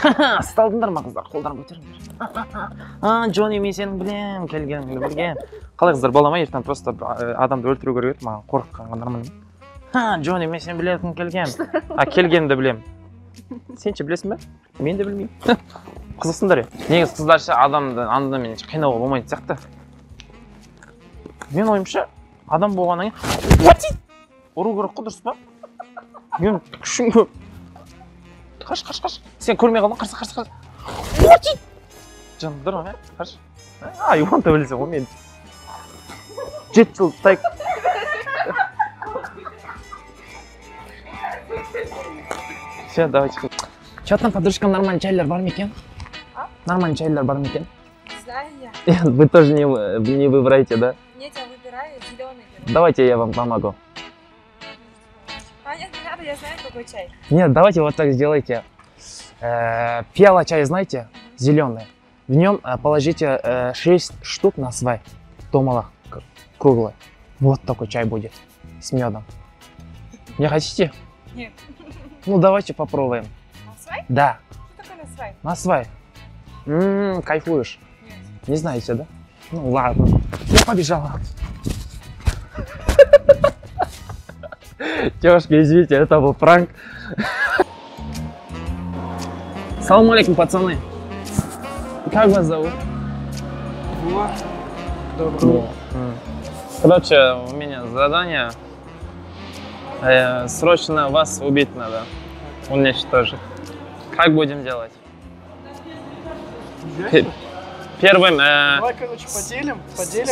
Сталдыңдар ма қыздар? Қолдарын көтеріңдер. Джонни, мен сенің білем, келгеніңді білгем. Қалай қыздар, бола ма? Ертең просто адамды өлтіру керек еді, маған қорыққанға нормально. Джонни, мен сен білетін келгем. Келгенімді білем. Сен ше білесің бе? Мен де білмеймін. Қызықсыңдар е. Негіз қыздарша адамды андымен қинауға болмайтын сияқты. Мен ойымша адам болғаннан кейін ұру керек қой, дұрыс па? Мен күшің көп. Қаш. Сен көрмей қалдың, қарсы. Жандыр ма? Қаш. Айуан төбелесің ғой мен. 7 жыл тайып. Все, давайте. Че там, подружкам нормальный чайлер бар ма екен? Нормальный чайлер бар ма екен? Знаю я. Вы тоже не выбираете, да? Нет, я выбираю зеленый. Давайте я вам помогу. А нет, не надо, я знаю, какой чай. Нет, давайте вот так сделайте. Пиала чай, знаете, зеленый. В нем положите 6 штук на свай. Томала круглый. Вот такой чай будет с медом. Не хотите? Нет. Ну давайте попробуем. На свай? Да. Что такое на свай? На свай. Кайфуешь? Нет. Не знаете, да? Ну ладно. Я побежала. Девушки, извините, это был пранк. Салам алейкум, пацаны. Как вас зовут? Доброго. Короче, у меня задание. Срочно вас убить надо. Уничтожить. Как будем делать? Первым... Давай, короче, поделим,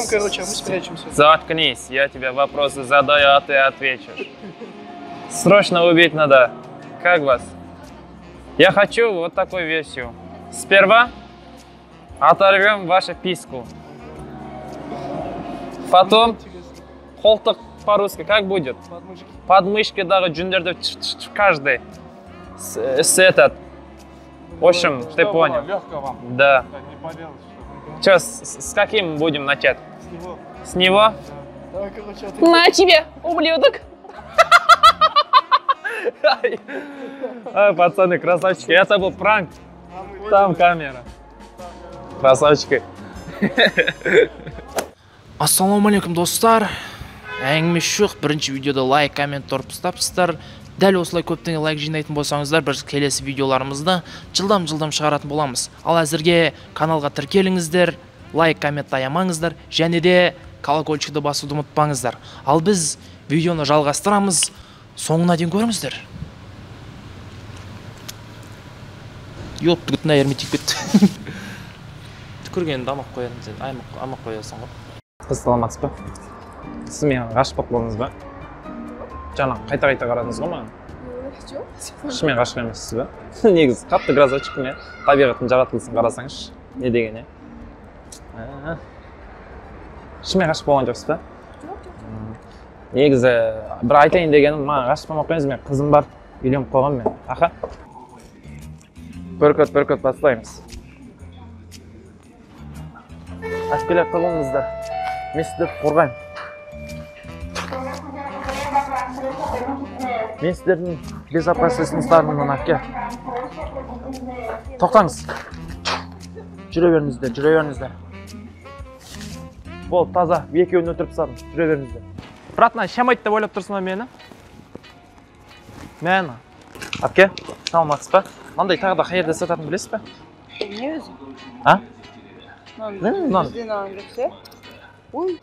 короче, а мы спрячемся. Заткнись, я тебе вопросы задаю, а ты ответишь. Срочно убить надо. Как вас? Я хочу вот такую версию. Сперва оторвем вашу писку. Потом холток по-русски как будет? Подмышки. Подмышки даже джундерды каждый. С этот. В общем, ты понял. Легко вам. Да. Так, не поделать, что-то. Че, с каким будем начать? С него. С него? Да. Давай, короче, а ты... На тебе, ублюдок! Пацаны, красавчики, это был пранк. Там камера. Красавчики. Ассалаумалейкум достар. Әңгіме жоқ, бірінші видеода лайк, коммент тастапсыздар. Дәл осылай көптен лайк жинайтын болсаңыздар, біз келесі видеоларымызды жылдам шығаратын боламыз. Ал әзірге каналға тіркеліңіздер, лайк, коммент аямаңыздар, және де колокольчикті басуды ұмытпаңыздар. Ал біз видеоны жалғастырамыз, соңына дейін көріңіздер. Ёпты күтін әйерме тек кетті. Түкіргенді амақ қоясың, амақ қоясың ғой. Қыз саламатсыз ба? Сіз мені ғашық болып қалдыңыз ба? Жаңа қайта қарадыңыз ғой маған? Шынымен ғашық емессіз ба? Негізі қатты красавчикпін иә. Табиғаттың жаратылысын қарасаңызшы. Не деген иә? Шынымен ғашық болған жоқсыз ба? Негізі бір айтайын дегенім, маған ғашық болмай қойыңыз, мен қызым бар, үйленіп қойғам мен. Аха? Бүркіт бастаймыз. Әскерлер қылыңыздар. Мен сіздерді қорғаймын. Мен сіздердің безопасностьтарыңнан әке. Тоқтаңыз. Жүре беріңіздер. Бол, таза, екеуін өтіріп тастадым. Жүре беріңіздер. Братна, шамайды деп ойлап тұрсың ба мені? Мені. Әпке, саламатсыз ба? Мынандай тағы да қайерде сататын білесіз бе? Не өзі? А? Бізден алыңдырсы? Ой.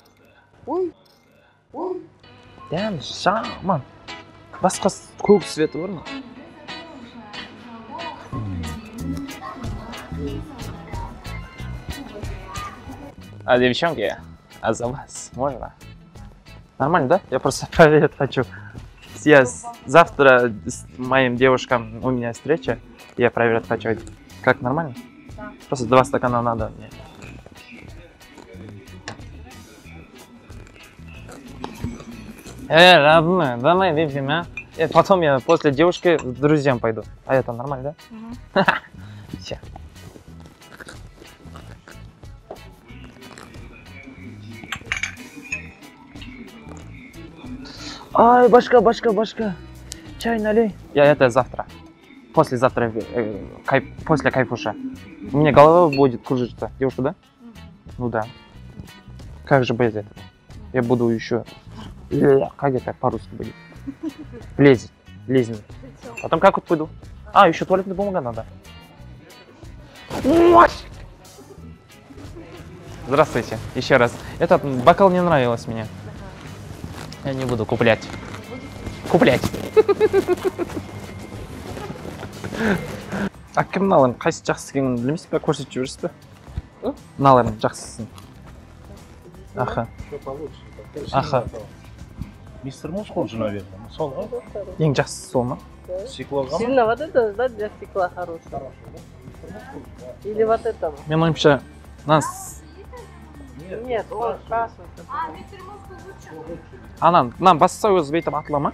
Дәм, жаман. Басқа көк светі бар ма? А девчонки, а за вас можно? Нормально, да? Я просто проверить хочу. Я завтра с моим девушкам, у меня встреча, я проверить хочу. Как, нормально? Да. Просто 2 стакана надо мне. Родной, давай выпьем, а? Потом я после девушки к друзьям пойду. А это нормально, да? Все. Ай, башка. Чай налей. Я это завтра. послезавтра после кайфуша. У меня голова будет кружиться. Девушка, да? Ну да. Как же без этого? Я буду еще... Как это по-русски будет? Лезет. Потом как вот пойду? А, еще туалетная бумага надо. Здравствуйте, еще раз. Этот бокал не нравилось мне. Я не буду куплять. А кім мыналарын қайсы жақсы екенін білмейсіз бе, көрсетіп жібересіз бе? Мыналардың жақсысын. Аха. Аха. Мистер Мускул же, наверное. Сол, да? Ең жақсысы сол ма? Стекло гамма. Сильно вот это, да, для стекла хорошего. Или вот этого? Мен ойымша, нас... Нет, он кашу. Анан басса өзі бейтіп атыла ма?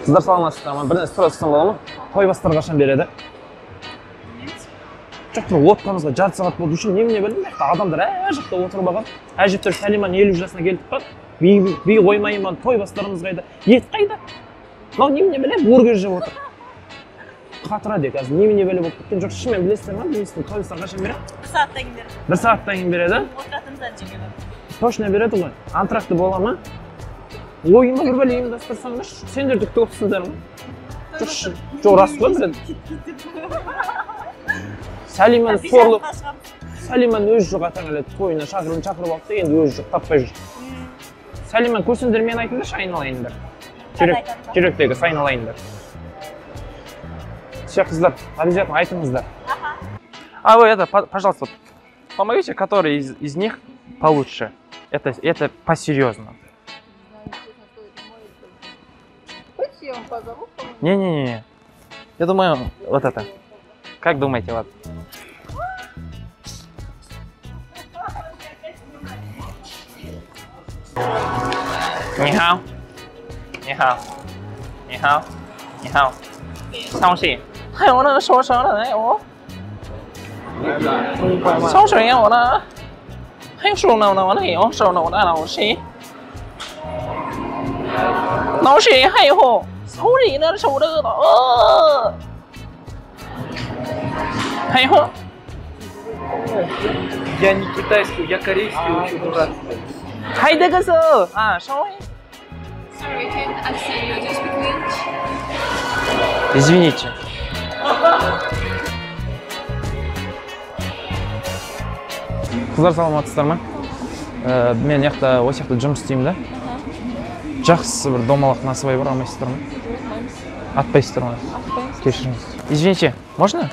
Қыздар саламатсыздар ма? Бір нәрсе сұрасам бола ма? Той бастар қашан береді? Жоқ, бір отқанымызға жарты сағат болды үшін немене білдім бе? Адамдар жақта отырып алған. Әжептәуір Сәлиман 50 жасына келдік қой. Би қоймаймын, той бастарымыз қайда? Ет қайда? Мынау немене біле? Бургер жеп отыр. Қатыра де қазір немене біле болып кеткен жоқ. Шынымен білесіздер ма? Білмейсіздер, той бастар қашан береді? 1 сағаттан кейін береді. 1 сағаттан кейін береді? Отыратынымыздан жеңеді. Точно береді ғой. Антракты бола ма? Ойыма бір бәле ұйымдастырсаңдаршы. Сендер де күтіп отырсыңдар ма? Жоқ, рас қой бірін. Сәлиман сорлы. Сәлиман өзі жоқ атаңалады. Тойына шақырып алды да, енді өзі жоқ, таппай жүр. Сәлиман көрсеңдер мен айтыңдаршы, айналайындар. Жүректегі айналайындар. Все, қыздар, обязательно айтыңыздар. А вы это, пожалуйста, помогите, который из них получше. Это по-серьезному. Я вам позову. Не. Я думаю, вот это. Как думаете, вот? Нихао. Сауши. 还有那个说声的，哎我。烧水我呢？还有手呢我呢有手呢我呢老师。老师还有手里呢手这个还有。 Я не китайский, я корейский учу, брат. Хайда кызы. А, шоу. Sorry, can I say you just speak English? Извините. Қыздар саламатсыздар ма? Мен яқта осы жақта жұмыс істеймін да. Жақсы бір домалақ насыбай бар, алмайсыздар ма? Атпайсыздар ма? Кешіріңіз. Извините, можно?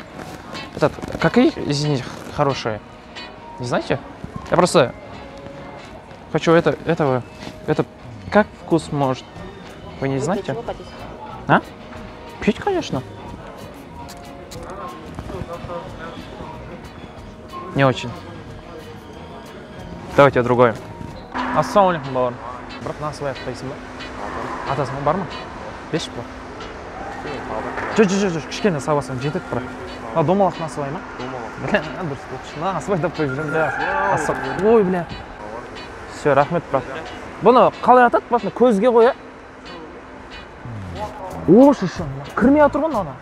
Какие из них хорошие? Не знаете? Я просто хочу этого. Это как вкус может? Вы не знаете? А? Пить, конечно. Не очень. Давайте другое. Ассалаумалейкум, бауырым. Бірақ насыбай атпайсың ба? Атасың бар ма? Беш па? Жоқ, кішкене сабасаң жетеді бірақ. Домалақ насыбай ма? Бля, дұрыс болды. Насыбай таппай жүрем, бля. Ой, бля. Все, рахмет, брат. Бұны қалай атады? Басына көзге қоя. Ошы шын, кірмей отыр ғой ана.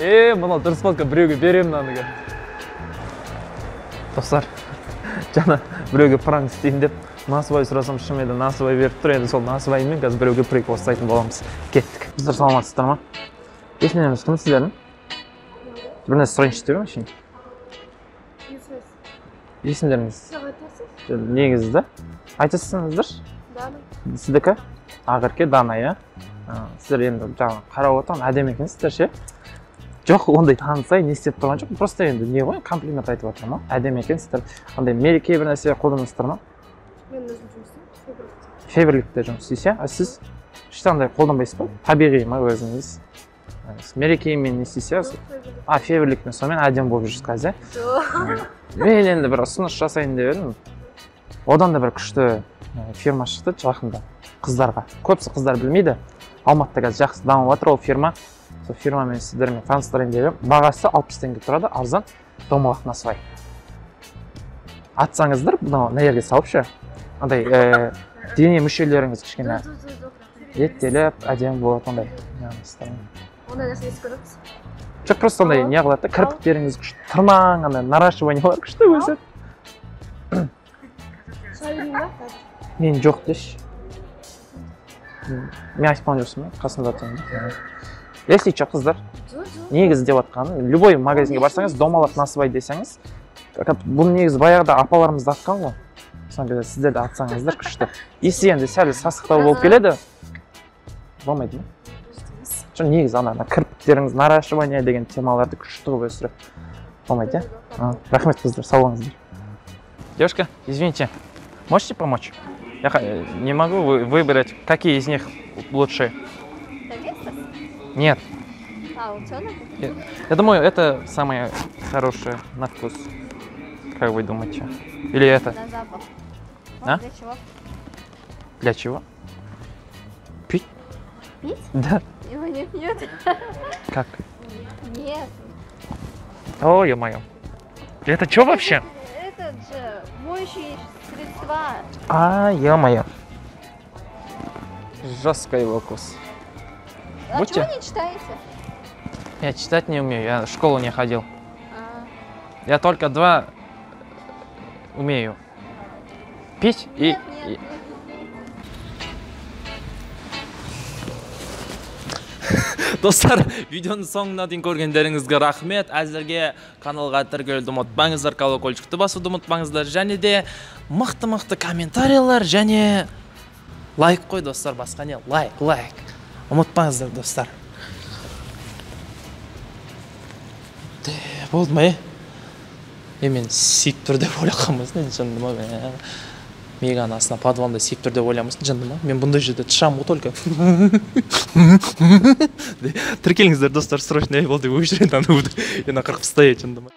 Бұны дұрыс болка біреуге беремін аныға. Достар, жаңа біреуге пранк істейін деп насыбай сұрасам шым еді, насыбай беріп тұр, енді сол насыбаймен қазір біреуге прикол ұстайтын боламыз. Кеттік. Біздер саламатсыздар ма? Есімдеріңіз кім сіздердің? Бір нәрсе сұрайыншы деп ме? Есімдеріңіз? Негізі да? Айтасыңыздар? Дана. Сіздікі? Ақырке Дана, иә? Сіздер енді жаңа қарап отырған әдемі екенсіздер ше? Жоқ, ондай танысай, не істеп тұрған жоқ. Просто енді не ғой, комплимент айтып отырмын ма? Әдемі екенсіздер. Андай мереке бір нәрсе қолданыңыздар ма? Мен өзім жұмыс істеймін. Фейберлікте жұмыс істейсіз, а сіз ешқандай қолданбайсыз ба? Табиғи ма өзіңіз? Мерекемен не істейсіз? А, фейберлікпен сонымен әдемі болып жүрсіз қазір. Мен енді бір ұсыныс жасайын деп едім. Одан да бір күшті фирма шықты жақында қыздарға. Көпсі қыздар білмейді. Алматыда қазір жақсы дамып жатыр ол фирма. Сол фирмамен сіздермен таныстырайын деп едім. Бағасы 60 теңге тұрады, арзан. домалақ насыбай. Атсаңыздар, мынау мына жерге салып ше. Андай дене мүшелеріңіз кішкене еттелеп, әдемі болады ондай. Ондай нәрсе естіп көріпсіз? Жоқ, просто ондай не қылады да, кірпіктеріңіз күшті, тырнаң, андай наращиваниялар күшті өседі. Шайырың ба? Мен жоқ деші. Мен айтпан жүрсің бе? Қасында тұрмын. Если че, қыздар, негізі деп атқаным, любой магазинге барсаңыз, домалақ насыбай десеңіз, бұл негізі баяғыда апаларымызды атқан ғой. Соңғы сіздерді атсаңыздар күшті. Есі енді сәл сасықтау болып келеді. Болмайды ма? Жоқ, негізі ана кірпіктеріңіз наращивание деген темаларды күшті қылып өсіреді. Болмайды, иә? Рахмет, қыздар, сау болыңыздар. Девушка, извините, можете помочь? Я не могу выбрать, какие из них лучше. Нет. А, утенок? Я думаю, это самое хорошее на вкус. Как вы думаете? Или это? На запах. А? Для чего? Для чего? Пить? Пить? Да. Его не пьют? Как? Нет. О, ё-моё. Это что вообще? Это же моющие средства. А, ё-моё. Жесткий его вкус. А Будьте. чего не читаете? Я читать не умею, я в школу не ходил. А, Я только 2 умею. Пить и... нет, нет, нет. Достар, видеоның соңына дейін көргендеріңізге рахмет. Әзірге каналға тіркелуді ұмытпаңыздар, колокольчикті басуды ұмытпаңыздар, және де мықты комментарийлер және лайк қой, достар, басқа не? Лайк. Ұмытпаңыздар, достар. Болды ма? Мен сиіп тұр деп ойлақанмасын, жынды ма? Меган астына подвалында сиіп тұр деп ойламасын, жынды ма? Мен бұндай жерде тұшам ғой только. Тіркеліңіздер, достар, срочно болды, өшірен аны енді қырқып стоять, жынды ма?